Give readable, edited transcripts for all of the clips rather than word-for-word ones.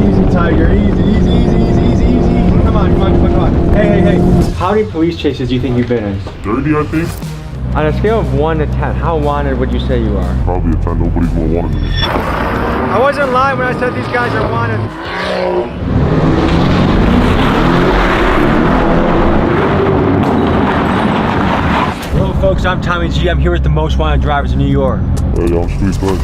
Easy, Tiger. Easy, easy, easy, easy, easy, easy. Come on, come on, come on, come on. Hey, hey, hey. How many police chases do you think you've been in? 30, I think. On a scale of 1 to 10, how wanted would you say you are? Probably a 10. Nobody's more wanted than me. I wasn't lying when I said these guys are wanted. Hello folks, I'm Tommy G. I'm here with the most wanted drivers in New York. Hey, I'm Sweet Bud.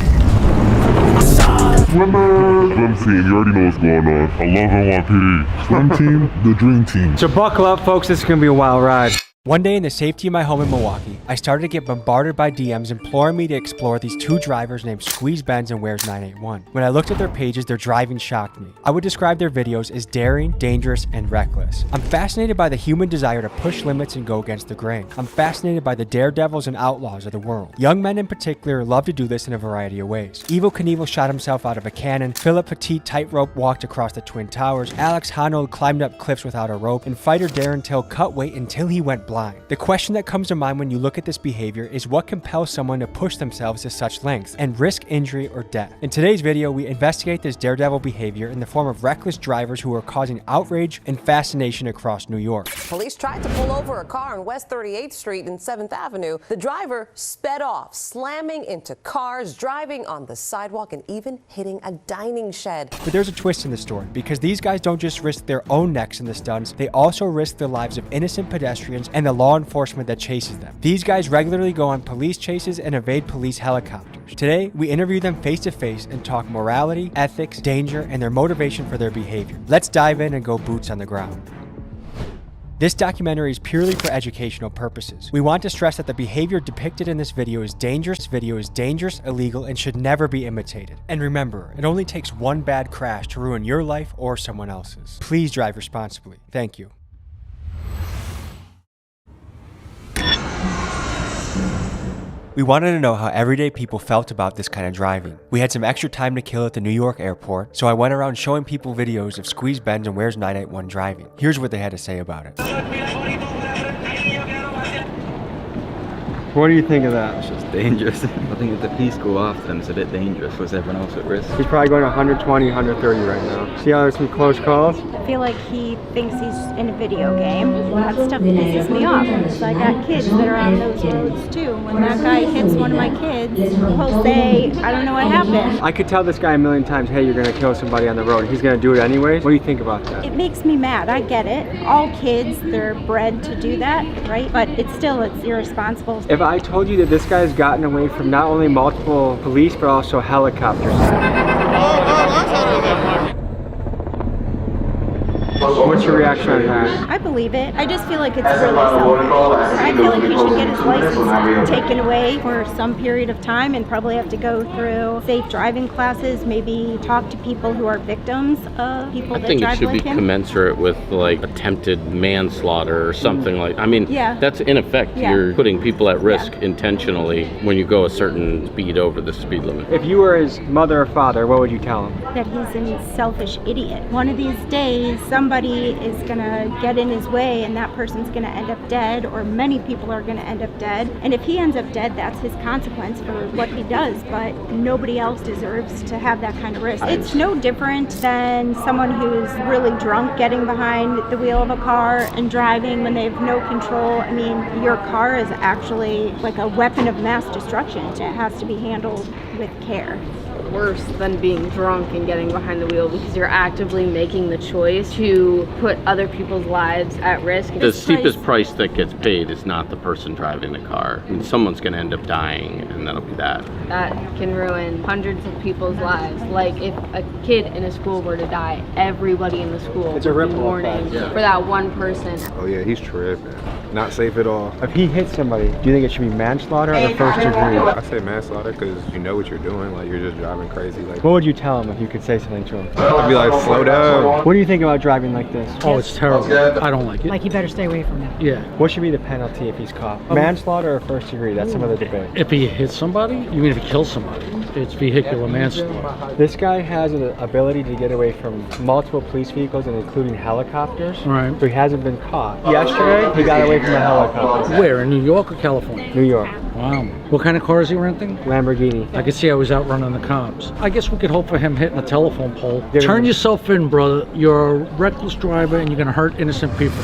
Swim team, you already know what's going on. I love NYPD. Swim team, the dream team. So buckle up folks, this is gonna be a wild ride. One day in the safety of my home in Milwaukee, I started to get bombarded by DMs imploring me to explore these two drivers named Squeeze Benz and Where's 981. When I looked at their pages, their driving shocked me. I would describe their videos as daring, dangerous, and reckless. I'm fascinated by the human desire to push limits and go against the grain. I'm fascinated by the daredevils and outlaws of the world. Young men in particular love to do this in a variety of ways. Evel Knievel shot himself out of a cannon, Philip Petit tightrope walked across the Twin Towers, Alex Honnold climbed up cliffs without a rope, and fighter Darren Till cut weight until he went blind. The question that comes to mind when you look at this behavior is what compels someone to push themselves to such lengths and risk injury or death. In today's video, we investigate this daredevil behavior in the form of reckless drivers who are causing outrage and fascination across New York. Police tried to pull over a car on West 38th Street and 7th Avenue. The driver sped off, slamming into cars, driving on the sidewalk, and even hitting a dining shed. But there's a twist in the story, because these guys don't just risk their own necks in the stunts, they also risk the lives of innocent pedestrians and the law enforcement that chases them. These guys regularly go on police chases and evade police helicopters. Today, we interview them face to face and talk morality, ethics, danger, and their motivation for their behavior. Let's dive in and go boots on the ground. This documentary is purely for educational purposes. We want to stress that the behavior depicted in this video is dangerous, illegal, and should never be imitated. And remember, it only takes one bad crash to ruin your life or someone else's. Please drive responsibly. Thank you. We wanted to know how everyday people felt about this kind of driving. We had some extra time to kill at the New York airport, so I went around showing people videos of Squeeze Benz and Where's 981 driving. Here's what they had to say about it. What do you think of that? It's just dangerous. I think if the police go after them, it's a bit dangerous. Puts everyone else at risk. He's probably going 120, 130 right now. See how there's some close calls? I feel like he thinks he's in a video game. That stuff pisses me off. So I got kids that are on those roads too. When that guy hits one of my kids, he'll say, I don't know what happened. I could tell this guy a million times, hey, you're gonna kill somebody on the road. He's gonna do it anyways. What do you think about that? It makes me mad. I get it. All kids, they're bred to do that, right? But it's irresponsible. If I told you that this guy's gotten away from not only multiple police, but also helicopters. What's your reaction on that? I believe it. I just feel like it's really selfish. I feel like he should get his license taken away for some period of time and probably have to go through safe driving classes, maybe talk to people who are victims of people that drive like him. I think it should be commensurate with like attempted manslaughter or something like. I mean, that's in effect you're putting people at risk intentionally when you go a certain speed over the speed limit. If you were his mother or father, what would you tell him? That he's a selfish idiot. One of these days, somebody is gonna get in his way and that person's gonna end up dead, or many people are gonna end up dead. And if he ends up dead, that's his consequence for what he does, but nobody else deserves to have that kind of risk. It's no different than someone who's really drunk getting behind the wheel of a car and driving when they have no control. I mean, your car is actually like a weapon of mass destruction. It has to be handled with care. Worse than being drunk and getting behind the wheel, because you're actively making the choice to put other people's lives at risk. The steepest price that gets paid is not the person driving the car. I mean, someone's going to end up dying, and that'll be that. That can ruin hundreds of people's lives. Like if a kid in a school were to die, everybody in the school It's a would be ripple mourning effect. for that one person. Oh yeah, he's tripping. Not safe at all. If he hits somebody, do you think it should be manslaughter or the first degree? I say manslaughter because you know what you're doing. Like you're just driving crazy. Like What would you tell him if you could say something to him? I'd be like, slow down. What do you think about driving like this? Oh, it's terrible. I don't like it. Like, you better stay away from it. Yeah. What should be the penalty if he's caught? Manslaughter or first degree? That's another debate. If he hits somebody? You mean if he kills somebody? it's vehicular manslaughter. This guy has an ability to get away from multiple police vehicles and including helicopters. Right. So he hasn't been caught. Yesterday, he got away from a helicopter. Where, in New York or California? New York. Wow. What kind of car is he renting? Lamborghini. I could see I was out running the cops. I guess we could hope for him hitting a telephone pole. Yeah, Turn yourself in, brother. You're a reckless driver and you're going to hurt innocent people.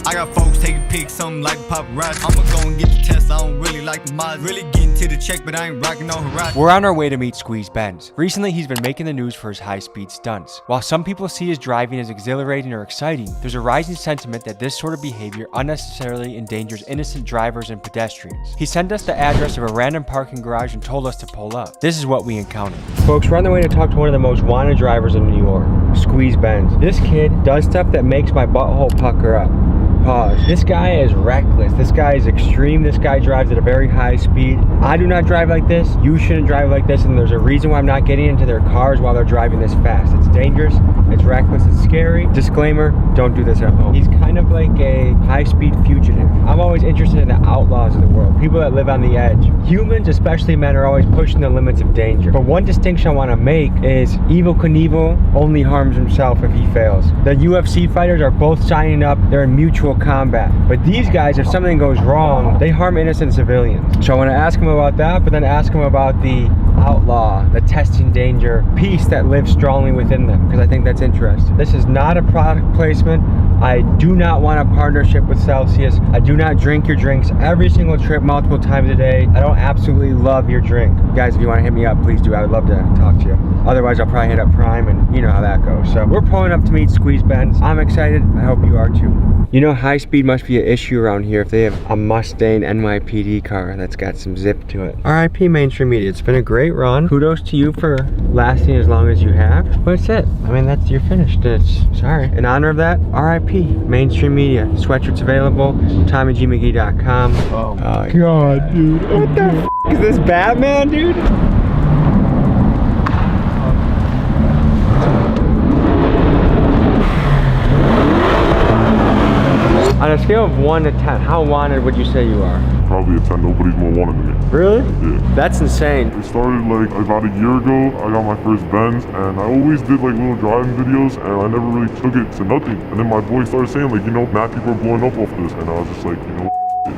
I got folks taking pics, something like paparazzi. I'ma go and get the test, I don't really like the miles. Really getting to the check, but I ain't rocking no Horizon. We're on our way to meet Squeeze Benz. Recently, he's been making the news for his high-speed stunts. While some people see his driving as exhilarating or exciting, there's a rising sentiment that this sort of behavior unnecessarily endangers innocent drivers and pedestrians. He sent us the address of a random parking garage and told us to pull up. This is what we encountered. Folks, we're on the way to talk to one of the most wanted drivers in New York, Squeeze Benz. This kid does stuff that makes my butthole pucker up. Pause. This guy is reckless. This guy is extreme. This guy drives at a very high speed. I do not drive like this. You shouldn't drive like this. And there's a reason why I'm not getting into their cars while they're driving this fast. It's dangerous. It's reckless. It's scary. Disclaimer, don't do this at home. He's kind of like a high-speed fugitive. I'm always interested in the outlaws of the world. People that live on the edge. Humans, especially men, are always pushing the limits of danger. But one distinction I want to make is Evel Knievel only harms himself if he fails. The UFC fighters are both signing up. They're in mutual combat. But these guys, if something goes wrong, they harm innocent civilians. So I want to ask him about that, but then ask him about the outlaw, the testing danger piece that lives strongly within them, because I think that's interesting. This is not a product placement. I do not want a partnership with Celsius. I do not drink your drinks every single trip multiple times a day. I don't absolutely love your drink. Guys, if you want to hit me up, please do. I would love to talk to you. Otherwise, I'll probably hit up Prime, and you know how that goes. So we're pulling up to meet Squeeze Benz. I'm excited. I hope you are too. You know, high speed must be an issue around here if they have a Mustang NYPD car that's got some zip to it. RIP Mainstream Media. It's been a great run. Kudos to you for lasting as long as you have. But that's it. I mean, you're finished. Sorry. In honor of that, RIP Mainstream Media. Sweatshirts available. TommyGMcGee.com. Oh my god, dude. What the f is this, Batman, dude? On a scale of 1 to 10, how wanted would you say you are? Probably a 10. Nobody's more wanted than me. Really? Yeah. That's insane. It started like about a year ago. I got my first Benz, and I always did like little driving videos, and I never really took it to nothing. And then my boy started saying like, you know, mad people are blowing up off this, and I was just like, you know,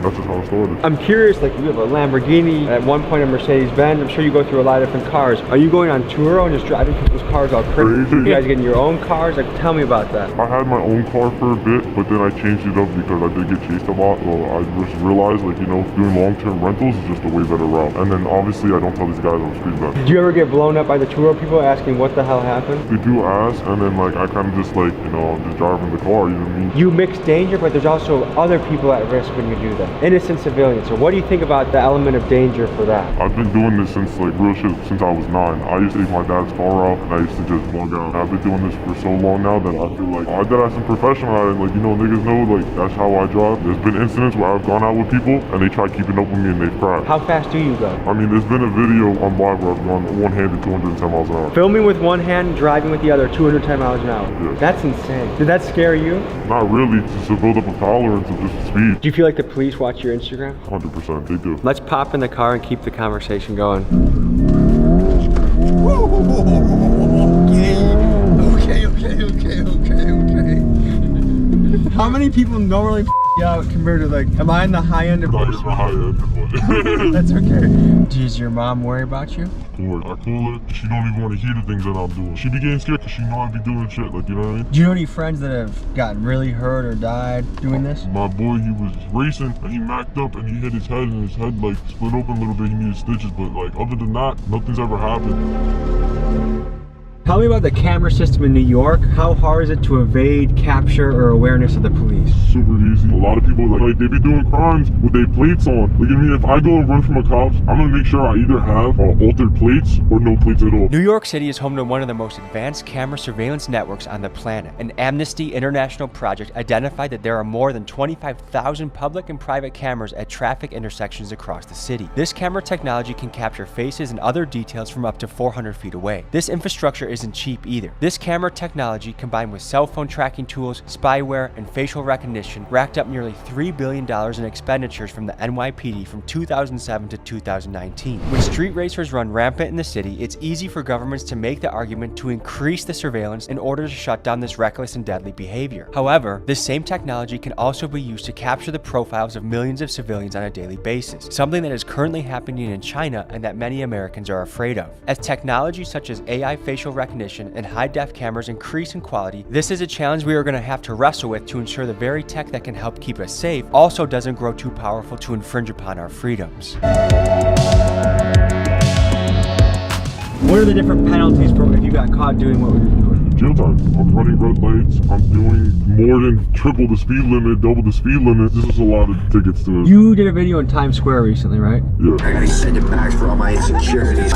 that's just how it started. I'm curious, like you have a Lamborghini, at one point a Mercedes-Benz. I'm sure you go through a lot of different cars. Are you going on tour and just driving people's cars all crazy? You guys getting your own cars? Like, tell me about that. I had my own car for a bit, but then I changed it up because I did get chased a lot. So I just realized, like, you know, doing long-term rentals is just a way better route. And then obviously I don't tell these guys I'm Squeeze Benz. Did you ever get blown up by the tour people asking what the hell happened? They do ask, and then like I kind of just like, you know, I'm just driving the car, you know what I mean? You mix danger, but there's also other people at risk when you do that. Innocent civilians. So what do you think about the element of danger for that? I've been doing this since like real shit since I was 9. I used to take my dad's car out and I used to just bug out. I've been doing this for so long now that I feel like I did have some professional at it. Like, you know, niggas know like that's how I drive. There's been incidents where I've gone out with people and they try keeping up with me and they've crashed. How fast do you go? I mean, there's been a video on live where I've gone one-handed 210 miles an hour. Filming with one hand, driving with the other, 210 miles an hour. Yeah. That's insane. Did that scare you? Not really, just to build up a tolerance of just speed. Do you feel like the police watch your Instagram? 100%, they do. Let's pop in the car and keep the conversation going. Okay. How many people normally out compared to like, am I in the high end of Not even the high end, but that's okay. Does your mom worry about you? I call her, she don't even want to hear the things that I'm doing. She be getting scared because she know I be doing shit, like, you know what I mean? Do you know any friends that have gotten really hurt or died doing this? My boy, he was racing and he macked up and he hit his head and his head like split open a little bit. He needed stitches, but like other than that, nothing's ever happened. Tell me about the camera system in New York. How hard is it to evade capture or awareness of the police? Super easy. A lot of people, like they be doing crimes with their plates on. Like, I mean, if I go and run from the cops, I'm gonna make sure I either have altered plates or no plates at all. New York City is home to one of the most advanced camera surveillance networks on the planet. An Amnesty International project identified that there are more than 25,000 public and private cameras at traffic intersections across the city. This camera technology can capture faces and other details from up to 400 feet away. This infrastructure isn't cheap either. This camera technology, combined with cell phone tracking tools, spyware, and facial recognition, racked up nearly $3 billion in expenditures from the NYPD from 2007 to 2019. When street racers run rampant in the city, it's easy for governments to make the argument to increase the surveillance in order to shut down this reckless and deadly behavior. However, this same technology can also be used to capture the profiles of millions of civilians on a daily basis, something that is currently happening in China and that many Americans are afraid of. As technology such as AI facial recognition and high-def cameras increase in quality, this is a challenge we are going to have to wrestle with to ensure the very tech that can help keep us safe also doesn't grow too powerful to infringe upon our freedoms. What are the different penalties for if you got caught doing what we were doing? Jail time. I'm running red lights. I'm doing more than triple the speed limit, double the speed limit. This is a lot of tickets to it. You did a video in Times Square recently, right? Yeah. I gotta send it back for all my insecurities.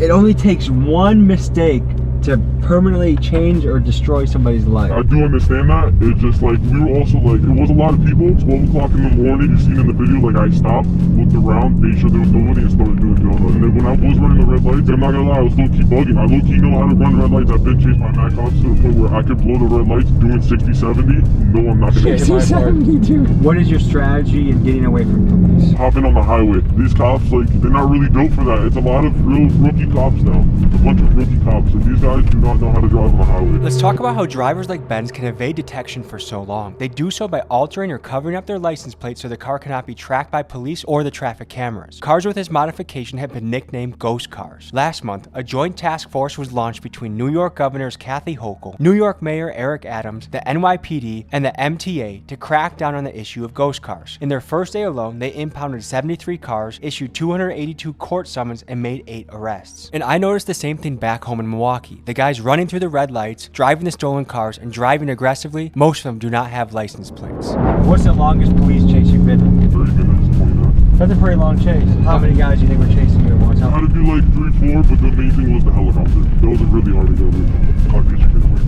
It only takes one mistake to permanently change or destroy somebody's life. I do understand that. It's just like, we were also like, it was a lot of people. 12 o'clock in the morning, you seen in the video, like I stopped, looked around, made sure there was nobody and started doing donuts. And then when I was running the red lights, I'm not gonna lie, I was low-key bugging. I low-key know how to run red lights. I've been chased by Mac cops to the point where I could blow the red lights doing 60, 70. No, I'm not gonna 60, 70, dude. What is your strategy in getting away from police? Hopping on the highway. These cops, like, they're not really built for that. It's a lot of real rookie cops now. It's a bunch of rookie cops. And these guys do not know how to drive on the highway. Let's talk about how drivers like Ben's can evade detection for so long. They do so by altering or covering up their license plate so the car cannot be tracked by police or the traffic cameras. Cars with this modification have been nicknamed ghost cars. Last month, a joint task force was launched between New York Governors Kathy Hochul, New York Mayor Eric Adams, the NYPD, and the MTA to crack down on the issue of ghost cars. In their first day alone, they impounded 73 cars, issued 282 court summons, and made 8 arrests. And I noticed the same thing back home in Milwaukee. The guys running through the red lights, driving the stolen cars, and driving aggressively, most of them do not have license plates. What's the longest police chase you've been in? 30 minutes, 20 minutes. That's a pretty long chase. How many guys do you think were chasing you at once? It had to be like 3, 4, but the main thing was the helicopter. That was really hard to get away from.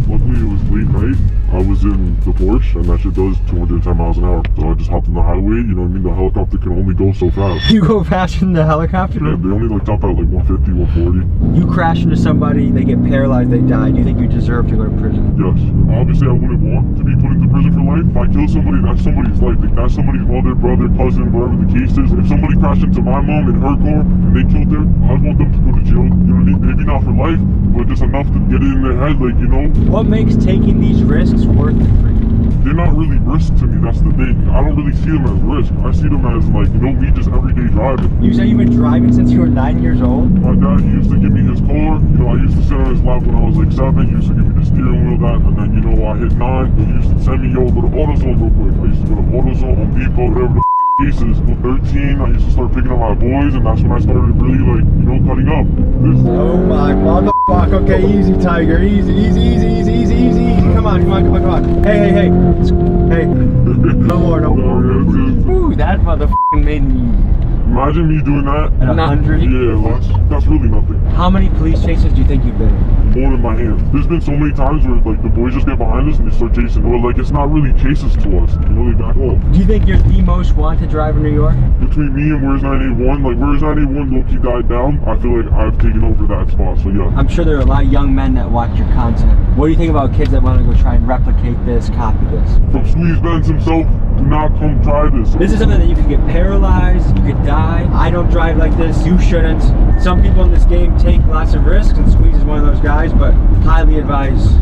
Luckily, it was late night. I was in the Porsche, and that shit does 210 miles an hour. So I just hopped on the highway, you know what I mean? The helicopter can only go so fast. You go faster than the helicopter? Yeah, they only like top out like 150, 140. You crash into somebody, they get paralyzed, they die. Do you think you deserve to go to prison? Yes. Obviously, I wouldn't want to be put into prison for life. If I kill somebody, that's somebody's life. Like, that's somebody's mother, brother, cousin, whatever the case is. If somebody crashed into my mom in her car and they killed her, I'd want them to go to jail. You know what I mean? Maybe not for life, but just enough to get it in their head, like, you know? What makes taking these risks worth it for you? They're not really risks to me, that's the thing. I don't really see them as risk. I see them as, like, you know, me just everyday driving. You say you've been driving since you were 9 years old? My dad used to give me his car. You know, I used to sit on his lap when I was like 7. He used to give me the steering wheel, that. And then, you know, I hit 9. He used to send me, yo, go to AutoZone real quick. I used to go to AutoZone, Home Depot, whatever the cases. At 13, I used to start picking up my boys, and that's when I started really, like, you know, cutting up. Oh my motherfucker. Okay, easy, Tiger. Easy, easy, easy, easy, easy, easy, easy. Come on, come on, come on, come on. Hey, hey, hey. Hey. No more, no more. Ooh, that motherfucking made me... Imagine me doing that. At 100? Yeah, that's really nothing. How many police chases do you think you've been in? More than my hand. There's been so many times where, like, the boys just get behind us and they start chasing. But, like, it's not really chases to us. You know, they back off. Do you think you're the most wanted driver in New York? Between me and Where's 981, like, Where's 981 low-key died down, I feel like I've taken over that spot, so yeah. I'm sure there are a lot of young men that watch your content. What do you think about kids that want to go try and replicate this, copy this? From Squeeze Benz himself, do not come try this. This is something that you could get paralyzed, you could die. I don't drive like this, you shouldn't. Some people in this game take lots of risks, and Squeeze is one of those guys, but highly advise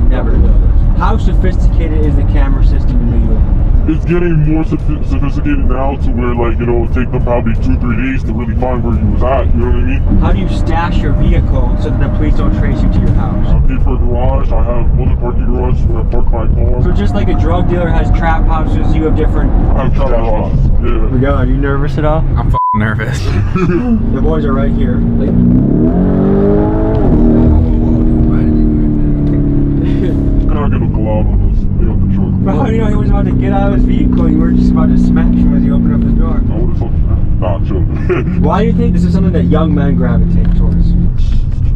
never do this. How sophisticated is the camera system in New York? It's getting more sophisticated now to where, like, you know, it take them probably 2-3 days to really find where you was at, you know what I mean? How do you stash your vehicle so that the police don't trace you to your house? I pay for a garage, I have other parking garages where I park my car. So just like a drug dealer has trap houses, you have different... I have trap houses, yeah. Here we go, are you nervous at all? I'm nervous. The boys are right here. But how do you know he was about to get out of his vehicle and you weren't just about to smash him as he opened up his door? I would have fucking... Nah, chill. Why do you think this is something that young men gravitate towards?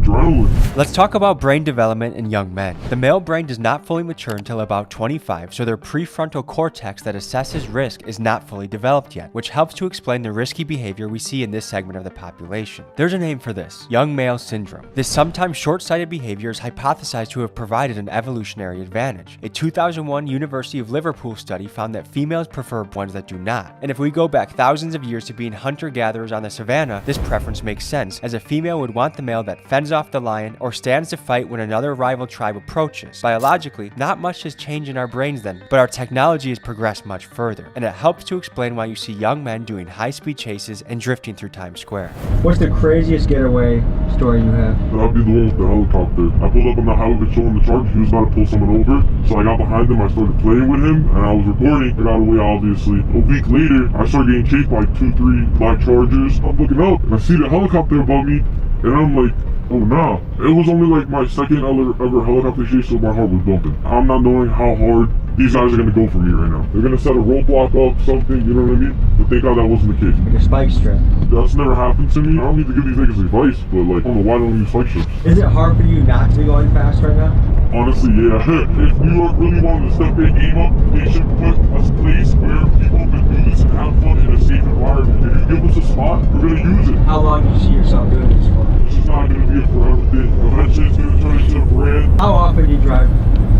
adrenaline. Let's talk about brain development in young men. The male brain does not fully mature until about 25, so their prefrontal cortex that assesses risk is not fully developed yet, which helps to explain the risky behavior we see in this segment of the population. There's a name for this: young male syndrome. This sometimes short-sighted behavior is hypothesized to have provided an evolutionary advantage. A 2001 University of Liverpool study found that females prefer ones that do not. And if we go back thousands of years to being hunter-gatherers on the savannah, this preference makes sense, as a female would want the male that fends off the lion or stands to fight when another rival tribe approaches. Biologically, not much has changed in our brains then, but our technology has progressed much further, and it helps to explain why you see young men doing high-speed chases and drifting through Times Square. What's the craziest getaway story you have? That'd be the one with the helicopter. I pulled up on the helicopter showing the charge. He was about to pull someone over, so I got behind him. I started playing with him, and I was recording. I got away, obviously. A week later, I started getting chased by 2-3 black Chargers. I'm looking up, and I see the helicopter above me, and I'm like, oh no. It was only like my second ever helicopter chase, so my heart was bumping. I'm not knowing how hard these guys are gonna go for me right now. They're gonna set a roadblock up, something, you know what I mean? But thank God that wasn't the case. Like a spike strip. That's never happened to me. I don't need to give these niggas advice, but like, I don't know why don't use spike strips. Is it hard for you not to be going fast right now? Honestly, yeah. If New York really wanted to step their game up, they should put a place where people can do this and have fun in a safe environment. If you give us a spot, we're gonna use it. How long do you see yourself doing this for? It's just not gonna be a forever thing. Eventually it's gonna turn into a brand. How often do you drive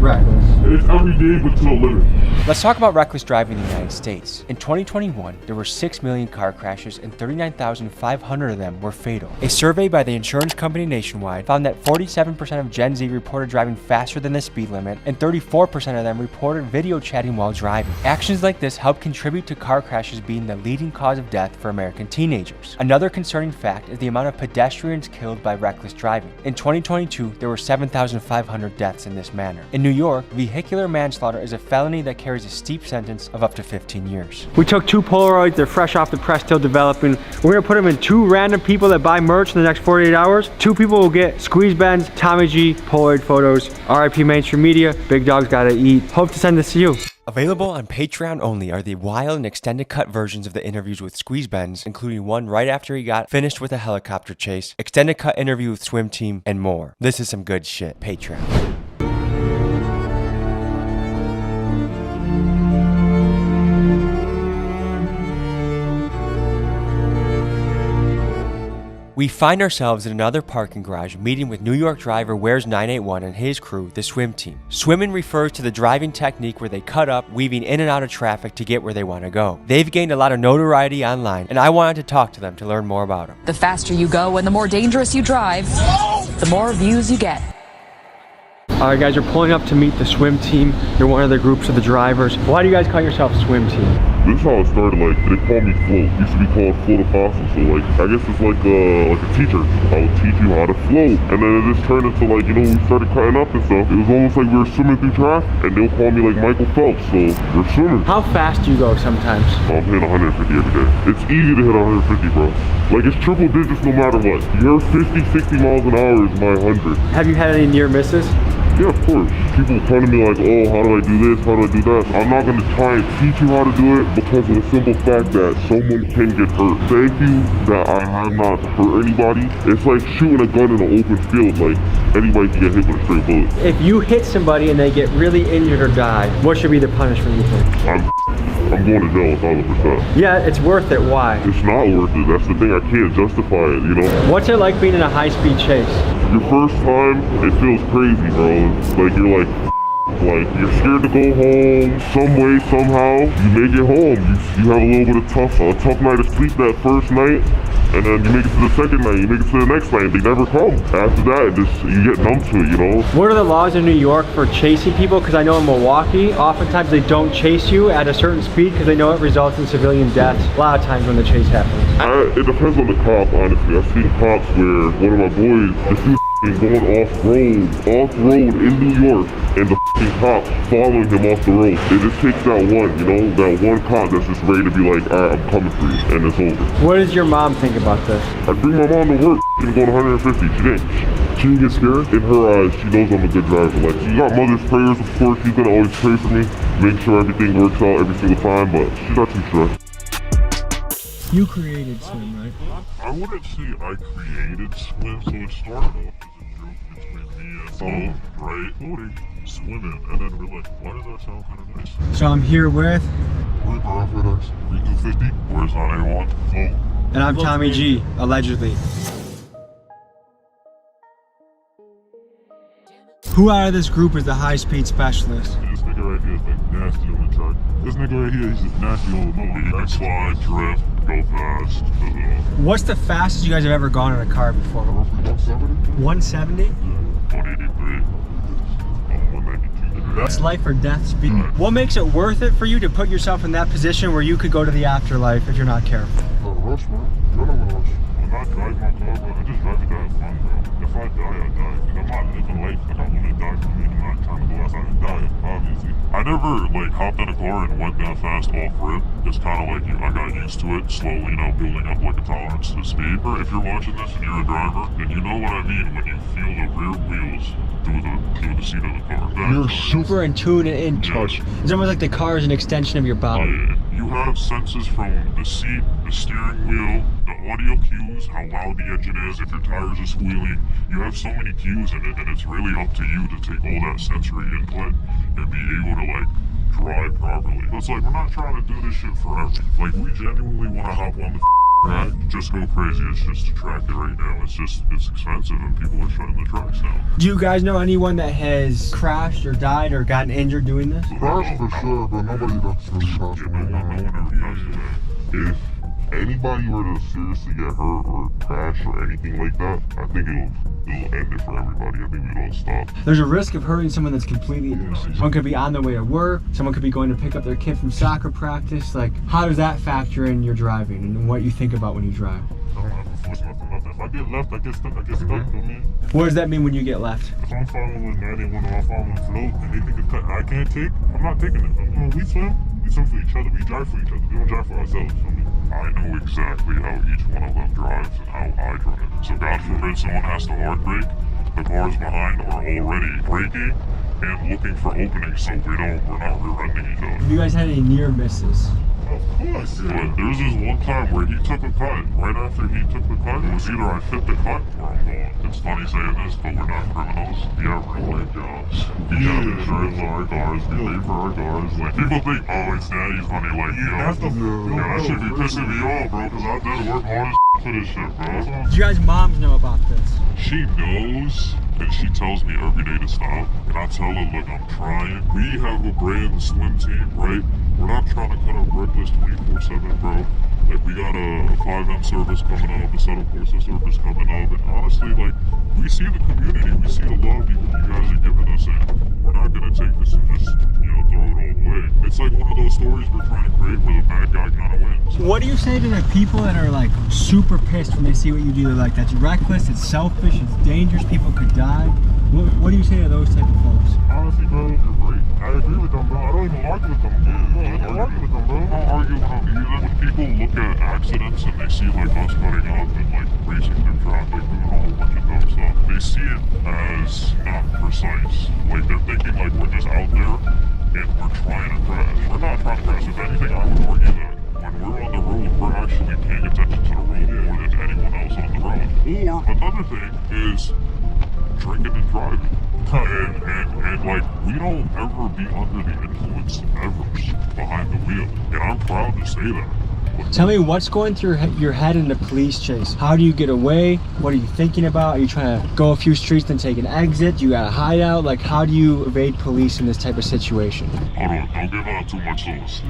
reckless? It's every day, but to a limit. Let's talk about reckless driving in the United States. In 2021, there were 6 million car crashes and 39,500 of them were fatal. A survey by the insurance company Nationwide found that 47% of Gen Z reported driving faster than the speed limit, and 34% of them reported video chatting while driving. Actions like this help contribute to car crashes being the leading cause of death for American teenagers. Another concerning fact is the amount of pedestrians killed by reckless driving. In 2022, there were 7,500 deaths in this manner. In New York, vehicular manslaughter is a felony that carries a steep sentence of up to 15 years. We took 2 Polaroids, they're fresh off the press, still developing. We're gonna put them in 2 random people that buy merch in the next 48 hours. 2 people will get Squeeze Benz, Tommy G, Polaroid photos. RIP Mainstream Media, big dogs gotta eat. Hope to send this to you. Available on Patreon only are the wild and extended cut versions of the interviews with Squeeze Benz, including one right after he got finished with a helicopter chase, extended cut interview with Swim Team, and more. This is some good shit. Patreon. We find ourselves in another parking garage meeting with New York driver Where's 981 and his crew, the Swim Team. Swimming refers to the driving technique where they cut up, weaving in and out of traffic to get where they want to go. They've gained a lot of notoriety online, and I wanted to talk to them to learn more about them. The faster you go and the more dangerous you drive, the more views you get. Alright guys, we're pulling up to meet the Swim Team. You're one of the groups of the drivers. Why do you guys call yourself Swim Team? This is how it started. Like, they call me Float. Used to be called Float Apostle. So like, I guess it's like a teacher. I would teach you how to float. And then it just turned into like, you know, we started cutting up and stuff. It was almost like we were swimming through traffic. And they'll call me like Michael Phelps. So we're swimming. How fast do you go sometimes? I'm hitting 150 every day. It's easy to hit 150, bro. Like, it's triple digits no matter what. Your 50, 60 miles an hour is my 100. Have you had any near misses? Yeah, of course. People come to me like, oh, how do I do this? How do I do that? I'm not going to try and teach you how to do it because of the simple fact that someone can get hurt. Thank you that I have not hurt anybody. It's like shooting a gun in an open field. Like, anybody can get hit with a straight bullet. If you hit somebody and they get really injured or die, what should be the punishment, you think? I'm going to jail 1,000%. Yeah, it's worth it. Why? It's not worth it. That's the thing. I can't justify it, you know? What's it like being in a high-speed chase? Your first time, it feels crazy, bro. It's like you're like you're scared to go home some way, somehow. You make it home. You have a little bit of a tough night of sleep that first night. And then you make it to the second night, you make it to the next night, they never come. After that, you get numb to it, you know? What are the laws in New York for chasing people? Because I know in Milwaukee, oftentimes they don't chase you at a certain speed because they know it results in civilian deaths a lot of times when the chase happens. It depends on the cop, honestly. I've seen cops where one of my boys, this dude going off-road in New York, and the cops following him off the road. It just takes that one, you know, that one cop that's just ready to be like, alright, I'm coming for you, and it's over. What does your mom think about this? I bring my mom to work, she's going 150, she didn't get scared. In her eyes, she knows I'm a good driver. Like, she got mother's prayers, of course, she's gonna always pray for me, make sure everything works out every single time, but she's not too stressed. You created Swim, right? I wouldn't say I created Swim, so it started off as and floating, right? Floating, swimming, and then we're like, why does that sound kind of nice? So I'm here with... Reaper FedEx, 3250, where's 981? Oh. And I'm Tommy G, allegedly. Who out of this group is the high-speed specialist? This nigga right here is like nasty on the track. This nigga right here, he's just nasty on the motor. He can slide, drift, go fast. What's the fastest you guys have ever gone in a car before? 170? 170? Yeah, 183. 192. That's life or death speed. What makes it worth it for you to put yourself in that position where you could go to the afterlife if you're not careful? Rush, man. You're not gonna rush. I'm not driving my car, bro. I just drive it to have fun, bro. If I die, I die. I'm not living life like I want to die for me. I'm not trying to go outside and die, obviously. I never, like, hopped in a car and went that fast off rip. It's kind of like, I got used to it, slowly, you know, building up, like, a tolerance to speed. If you're watching this and you're a driver, then you know what I mean when you feel the rear wheels through the seat of the car. You're super in tune and in touch. It's almost like the car is an extension of your body. You have senses from the seat, the steering wheel, the audio cues, how loud the engine is, if your tires are squealing. You have so many cues in it, and it's really up to you to take all that sensory input and be able to, like, drive properly. It's like, we're not trying to do this shit forever. Like, we genuinely want to hop on the track, just go crazy. It's just a track right now. It's expensive, and people are shutting the tracks down. Do you guys know anyone that has crashed or died or gotten injured doing this? Crashed for sure, but nobody that's really crashed. No one ever crashed today. If anybody were to seriously get hurt or crash or anything like that, I think it'll end it for everybody. I think we'd all stop. There's a risk of hurting someone that's completely innocent. Someone could be on their way to work. Someone could be going to pick up their kid from soccer practice. Like, how does that factor in your driving and what you think about when you drive? I don't have to force nothing. If I get left, I get stuck. For me. What does that mean when you get left? If I'm following 91 or I'm following float and they think it's cut I can't take, I'm not taking it. When we swim for each other. We drive for each other. We don't drive for ourselves. I know exactly how each one of them drives and how I drive. So God forbid someone has to hard brake, the cars behind are already braking and looking for openings so we're not rear-ending each other. Have you guys had any near misses? Of course. But there's this one time where he took a cut. Right after he took the cut, it was either I fit the cut or I'm gone. It's funny saying this, but we're not criminals. We have real-life jobs. We have insurance on our cars. We pay for our cars. Like, people think, oh, it's daddy's money. Like, that should be pissing me off, bro, because I did work hard as for this shit, bro. Do you guys' moms know about this? She knows, and she tells me every day to stop. And I tell her, look, I'm trying. We have a brand swim team, right? We're not trying to cut up reckless 24/7, bro. Like, we got a 5M service coming up, a Settle Corsa service coming up, and honestly, like, we see the community, we see the love you guys are giving us, and we're not gonna take this and just, throw it all away. It's like one of those stories we're trying to create where the bad guy kind of wins. What do you say to the people that are, like, super pissed when they see what you do? They're like, that's reckless, it's selfish, it's dangerous, people could die. What do you say to those type of folks? Honestly, bro, you're great. I agree with them, bro. I don't even argue with them. I don't argue with them, bro. I don't argue with them either. When people look at accidents and they see, like, us cutting up and, like, racing through traffic, doing a whole bunch of dumb stuff, they see it as not precise. Like, they're thinking, like, we're just out there and we're trying to crash. We're not trying to crash. If anything, I would argue that when we're on the road, we're actually paying attention to the road more than anyone else on the road. Or another thing is drinking and driving. And like, we don't ever be under the influence ever behind the wheel. And I'm proud to say that. Tell me what's going through your head in the police chase. How do you get away? What are you thinking about? Are you trying to go a few streets then take an exit? You got a hideout? Like, how do you evade police in this type of situation? Hold on, don't give out too much sauce.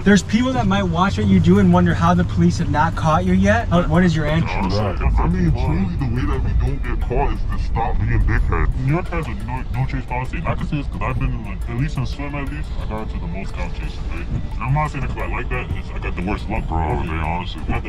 There's people that might watch what you do and wonder how the police have not caught you yet. What is your answer? I mean, truly the way that we don't get caught is to stop being dickheads. New York has a no chase policy. I can say this because I've been, like, at least in swim at least, I got into the most couch chases, right? And I'm not saying it because I like that. I got the worst luck, bro. To be honest, got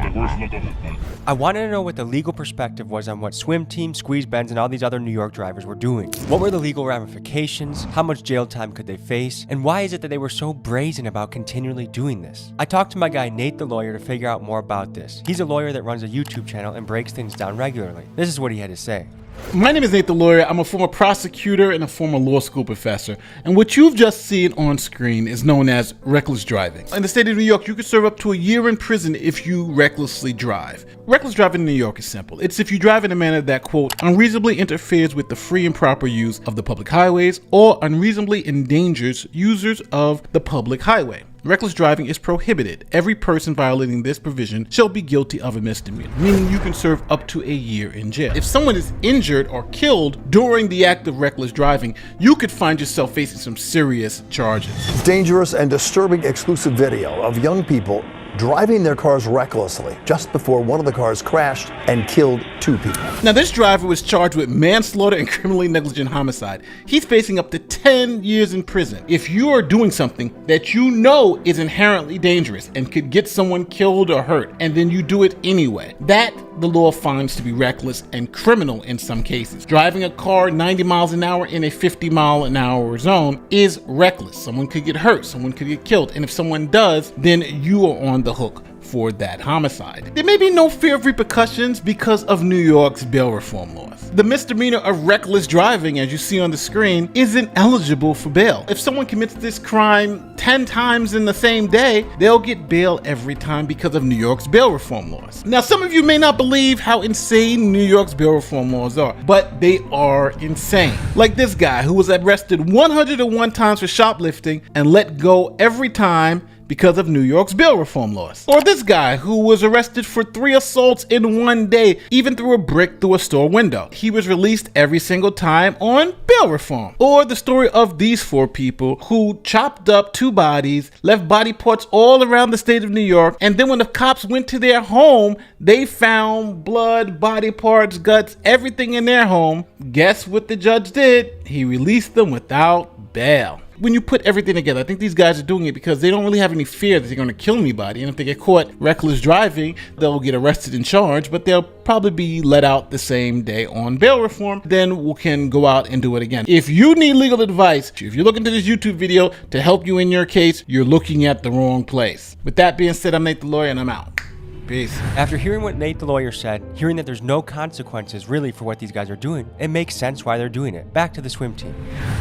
the worst luck of it. I wanted to know what the legal perspective was on what Swim Team, Squeeze Benz, and all these other New York drivers were doing. What were the legal ramifications? How much jail time could they face? And why is it that they were so brazen about continually doing this? I talked to my guy Nate the lawyer to figure out more about this. He's a lawyer that runs a YouTube channel and breaks things down regularly. This is what he had to say. My name is Nate the Lawyer. I'm a former prosecutor and a former law school professor. And what you've just seen on screen is known as reckless driving. In the state of New York, you could serve up to a year in prison if you recklessly drive. Reckless driving in New York is simple. It's if you drive in a manner that, quote, unreasonably interferes with the free and proper use of the public highways or unreasonably endangers users of the public highway. Reckless driving is prohibited. Every person violating this provision shall be guilty of a misdemeanor, meaning you can serve up to a year in jail. If someone is injured or killed during the act of reckless driving, you could find yourself facing some serious charges. Dangerous and disturbing exclusive video of young people driving their cars recklessly just before one of the cars crashed and killed 2 people. Now, this driver was charged with manslaughter and criminally negligent homicide. He's facing up to 10 years in prison. If you are doing something that you know is inherently dangerous and could get someone killed or hurt, and then you do it anyway, that the law finds to be reckless and criminal in some cases. Driving a car 90 miles an hour in a 50-mile-an-hour zone is reckless. Someone could get hurt, someone could get killed, and if someone does, then you are on the hook for that homicide. There may be no fear of repercussions because of New York's bail reform laws. The misdemeanor of reckless driving, as you see on the screen, isn't eligible for bail. If someone commits this crime 10 times in the same day, they'll get bail every time because of New York's bail reform laws. Now, some of you may not believe how insane New York's bail reform laws are, but they are insane. Like this guy who was arrested 101 times for shoplifting and let go every time because of New York's bail reform laws. Or this guy who was arrested for 3 assaults in one day, even threw a brick through a store window. He was released every single time on bail reform. Or the story of these 4 people who chopped up 2 bodies, left body parts all around the state of New York, and then when the cops went to their home, they found blood, body parts, guts, everything in their home. Guess what the judge did? He released them without bail. When you put everything together, I think these guys are doing it because they don't really have any fear that they're going to kill anybody. And if they get caught reckless driving, they'll get arrested and charged, but they'll probably be let out the same day on bail reform. Then we can go out and do it again. If you need legal advice, if you're looking to this YouTube video to help you in your case, you're looking at the wrong place. With that being said, I'm Nate the Lawyer and I'm out. Peace. After hearing what Nate the Lawyer said, hearing that there's no consequences really for what these guys are doing, it makes sense why they're doing it. Back to the swim team.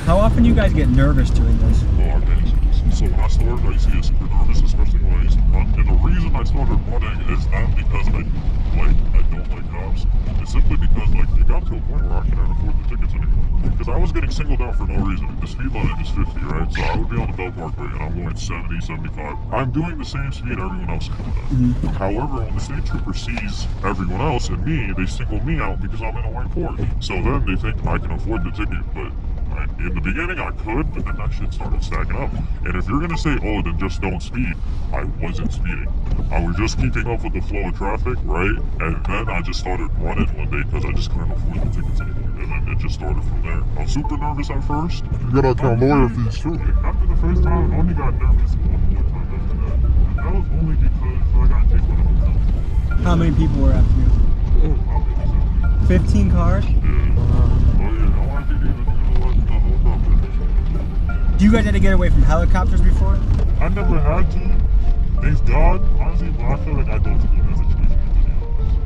How often do you guys get nervous doing this? So when I started, I used to get super nervous, especially when I used to run. And the reason I started running is not because I don't like cops. It's simply because it got to a point where I couldn't afford the tickets anymore. Because I was getting singled out for no reason. The speed limit is 50, right? So I would be on the Bell Parkway and I'm going 70, 75. I'm doing the same speed everyone else is doing. However, when the state trooper sees everyone else and me, they single me out because I'm in a white Porsche. So then they think I can afford the ticket, but in the beginning I could, but then that shit started stacking up. And if you're gonna say, oh, then just don't speed, I wasn't speeding. I was just keeping up with the flow of traffic, right? And then I just started running one day because I just couldn't afford the tickets anymore. And then it just started from there. I was super nervous at first. You gotta count lawyer fees too. After the first time, I only got nervous one more time after that. And that was only because I got kicked out of the hotel. How many people were after you? 15 cars? Do you guys have to get away from helicopters before? I never had to. Thanks God, honestly, but I feel like I don't have to do that situation.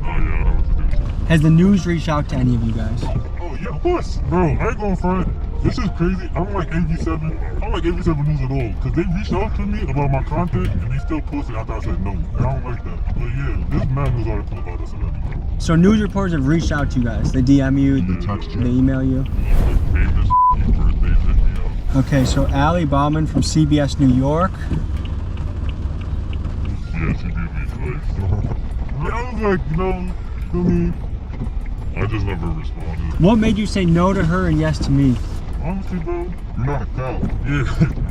Oh yeah, I don't know what to do. Has the news reached out to any of you guys? Oh yeah, of course. Bro, I ain't going front. This is crazy. I'm like AB7. I'm like AB7 News at all. Because they reached out to me about my content and they still posted after I said no. And I don't like that. But yeah, this man news article about us already. So news reporters have reached out to you guys. They DM you, they text you, they email you. Okay, so Ali Bauman from CBS New York. Yeah, she did me twice. I was like, feel me? I just never responded. What made you say no to her and yes to me? Honestly, bro, you're not a cop. Yeah, you're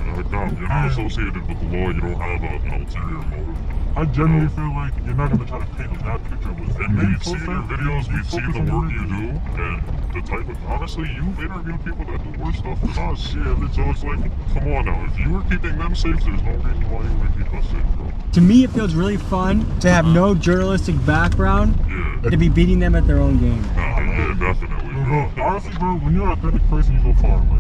not a cop. You're not associated with the law. You don't have an ulterior motive. I genuinely feel like you're not going to try to paint a bad picture with it. And we've seen your videos, we've seen the work you do, and the type of, honestly, you've interviewed people that do worse stuff than us. Yeah, so it's like, come on now, if you were keeping them safe, there's no reason why you wouldn't keep us safe, bro. To me, it feels really fun to have no journalistic background, to be beating them at their own game. Yeah, definitely. Bro, honestly, bro, when you're an authentic person, you go far away.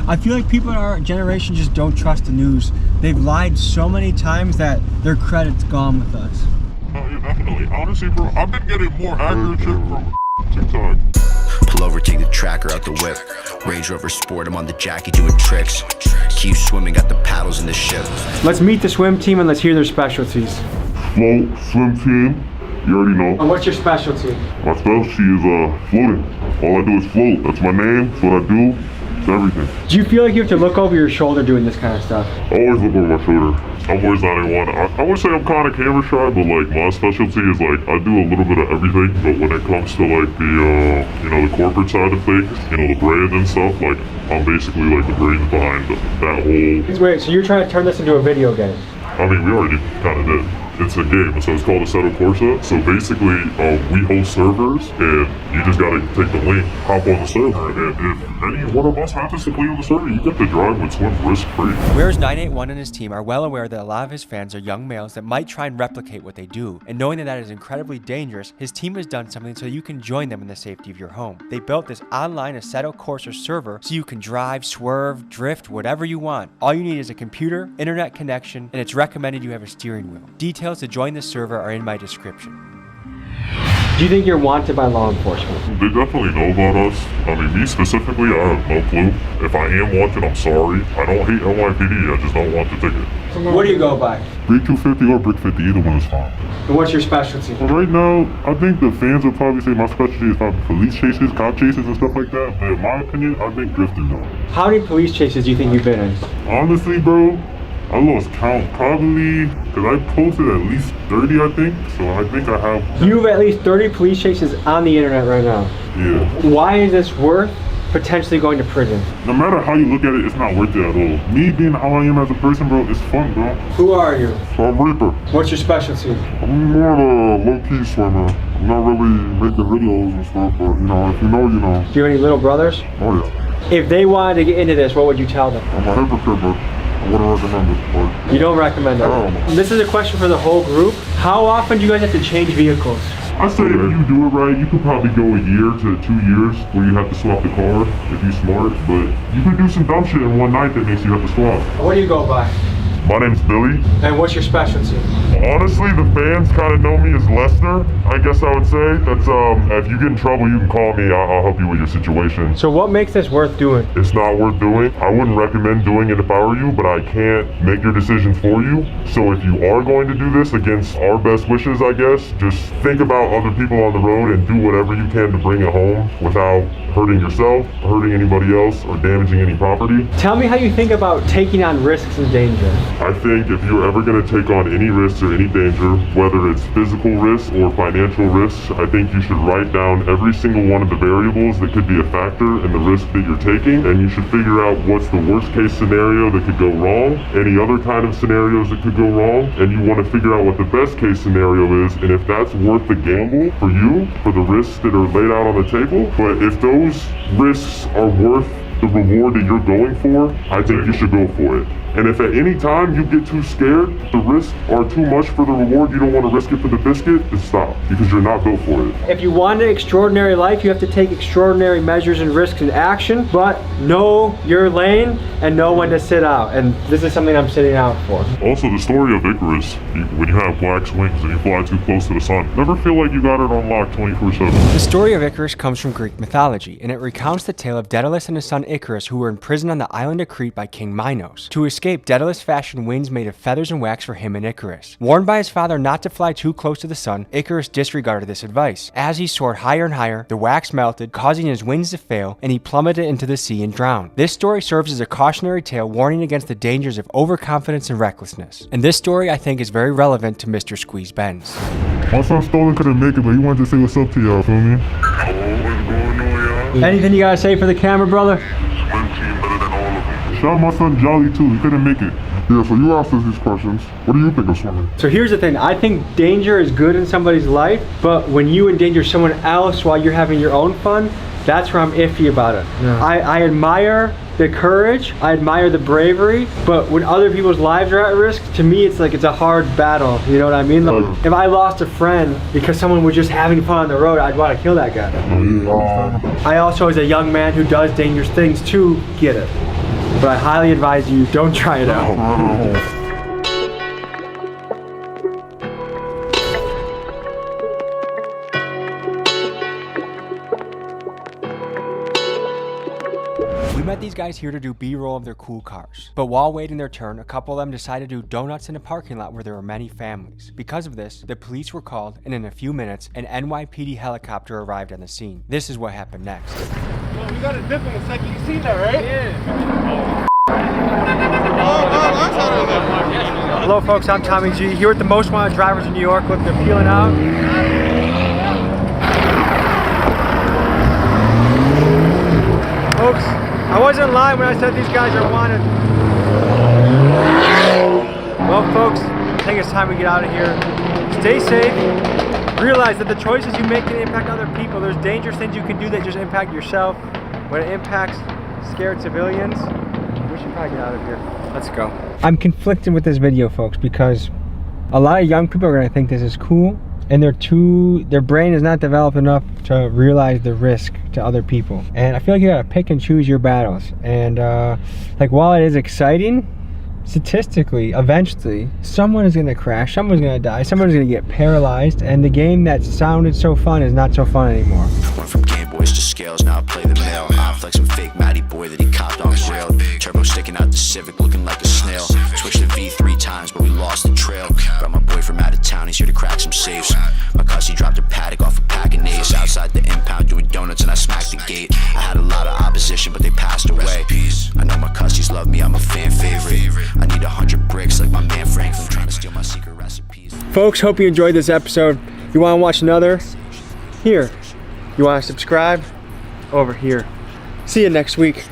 I feel like people in our generation just don't trust the news. They've lied so many times that their credit's gone with us. Yeah, definitely. Honestly, bro, I've been getting more accurate shit from TikTok. pull over, take the tracker out the whip. Range Rover Sport, I'm on the jacket doing tricks. Keep swimming, got the paddles in the ship. Let's meet the swim team and let's hear their specialties. Float, swim team, you already know. And what's your specialty? My specialty is floating. All I do is float. That's my name, that's what I do, it's everything. Do you feel like you have to look over your shoulder doing this kind of stuff? I always look over my shoulder. I'm always 981. I would say I'm kind of camera shy, but like my specialty is like I do a little bit of everything. But when it comes to like the the corporate side of things, the brand and stuff, like I'm basically like the brains behind that whole. Wait, so you're trying to turn this into a video game? I mean, we already kind of did. It's a game, so it's called Assetto Corsa. So basically, we host servers, and you just gotta take the link, hop on the server, and if any one of us happens to play on the server, you get to drive with Swim risk-free. Whereas 981 and his team are well aware that a lot of his fans are young males that might try and replicate what they do, and knowing that that is incredibly dangerous, his team has done something so you can join them in the safety of your home. They built this online Assetto Corsa server so you can drive, swerve, drift, whatever you want. All you need is a computer, internet connection, and it's recommended you have a steering wheel. Details to join the server are in my description. Do you think you're wanted by law enforcement? They definitely know about us. I mean, me specifically, I have no clue. If I am wanted, I'm sorry. I don't hate NYPD, I just don't want the ticket. What do you go by? Brick 250 or Brick 50, either one is fine. And what's your specialty? Well, right now, I think the fans would probably say my specialty is probably police chases, cop chases, and stuff like that. But in my opinion, I think drifting though. How many police chases do you think you've been in? Honestly, bro, I lost count probably because I posted at least 30, I think. So I think I have. You have at least 30 police chases on the internet right now. Yeah. Why is this worth potentially going to prison? No matter how you look at it, it's not worth it at all. Me being how I am as a person, bro, it's fun, bro. Who are you? So I'm Reaper. What's your specialty? I'm more of a low-key swimmer. I'm not really making videos and stuff, but if you know, you know. Do you have any little brothers? Oh yeah. If they wanted to get into this, what would you tell them? I'm a hypocrite, but I wouldn't recommend it. But you don't recommend it? No. This is a question for the whole group. How often do you guys have to change vehicles? I say if you do it right, you could probably go a year to 2 years where you have to swap the car if you're smart. But you could do some dumb shit in one night that makes you have to swap. What do you go by? My name's Billy. And what's your specialty? Honestly, the fans kind of know me as Lester, I guess I would say. That's if you get in trouble, you can call me. I'll help you with your situation. So what makes this worth doing? It's not worth doing. I wouldn't recommend doing it if I were you, but I can't make your decision for you. So if you are going to do this against our best wishes, I guess, just think about other people on the road and do whatever you can to bring it home without hurting yourself, hurting anybody else, or damaging any property. Tell me how you think about taking on risks and danger. I think if you're ever going to take on any risks or any danger, whether it's physical risks or financial risks, I think you should write down every single one of the variables that could be a factor in the risk that you're taking, and you should figure out what's the worst case scenario that could go wrong, any other kind of scenarios that could go wrong, and you want to figure out what the best case scenario is, and if that's worth the gamble for you, for the risks that are laid out on the table. But if those risks are worth the reward that you're going for, I think you should go for it. And if at any time you get too scared, the risks are too much for the reward, you don't want to risk it for the biscuit, then stop, because you're not built for it. If you want an extraordinary life, you have to take extraordinary measures and risks in action, but know your lane and know when to sit out. And this is something I'm sitting out for. Also, the story of Icarus, when you have wax wings and you fly too close to the sun, never feel like you got it on lock 24/7. The story of Icarus comes from Greek mythology, and it recounts the tale of Daedalus and his son Icarus, who were imprisoned on the island of Crete by King Minos. To escape, Daedalus fashioned wings made of feathers and wax for him and Icarus. Warned by his father not to fly too close to the sun, Icarus disregarded this advice. As he soared higher and higher, the wax melted, causing his wings to fail, and he plummeted into the sea and drowned. This story serves as a cautionary tale warning against the dangers of overconfidence and recklessness. And this story, I think, is very relevant to Mr. Squeeze Benz. My son Stolen couldn't make it, but he wanted to say what's up to y'all, feel me? Anything you gotta say for the camera, brother? Shout out my son Jolly too, he couldn't make it. Yeah, so you asked us these questions. What do you think of swimming? So here's the thing, I think danger is good in somebody's life, but when you endanger someone else while you're having your own fun, that's where I'm iffy about it. Yeah. I admire the courage, I admire the bravery, but when other people's lives are at risk, to me it's like it's a hard battle, you know what I mean? Like, if I lost a friend because someone was just having fun on the road, I'd want to kill that guy. I also, as a young man who does dangerous things too, get it. But I highly advise you, don't try it out. met these guys here to do B-roll of their cool cars. But while waiting their turn, a couple of them decided to do donuts in a parking lot where there were many families. Because of this, the police were called, and in a few minutes, an NYPD helicopter arrived on the scene. This is what happened next. Well, we got a dip in a second. You seen that, right? Yeah. Hello folks, I'm Tommy G, here with the most wanted drivers in New York. Look, they're peeling out. Folks, I wasn't lying when I said these guys are wanted. Well folks, I think it's time we get out of here. Stay safe. Realize that the choices you make can impact other people. There's dangerous things you can do that just impact yourself. When it impacts scared civilians, we should probably get out of here. Let's go. I'm conflicted with this video, folks, because a lot of young people are gonna think this is cool, and their brain is not developed enough to realize the risk to other people. And I feel like you gotta pick and choose your battles. And like, while it is exciting, statistically, eventually, someone is gonna crash, someone's gonna die, someone's gonna get paralyzed, and the game that sounded so fun is not so fun anymore. Went from Game Boys to scales, now I play the mail. I'm flexing fake Matty boy that he copped on grill. Turbo sticking out the Civic, looking like a snail. Switched to V3 times, but we lost the trail. Brought my boy from out of town, he's here to crack some safes. My cussy dropped a paddock off a pack of nays. Outside the impound doing donuts and I smacked the gate. I had a lot of opposition, but they passed away. I know my cussies love me, I'm a fan favorite. I need 100 bricks like my man Franklin, trying to steal my secret recipes. Folks, hope you enjoyed this episode. You want to watch another? Here. You want to subscribe? Over here. See you next week.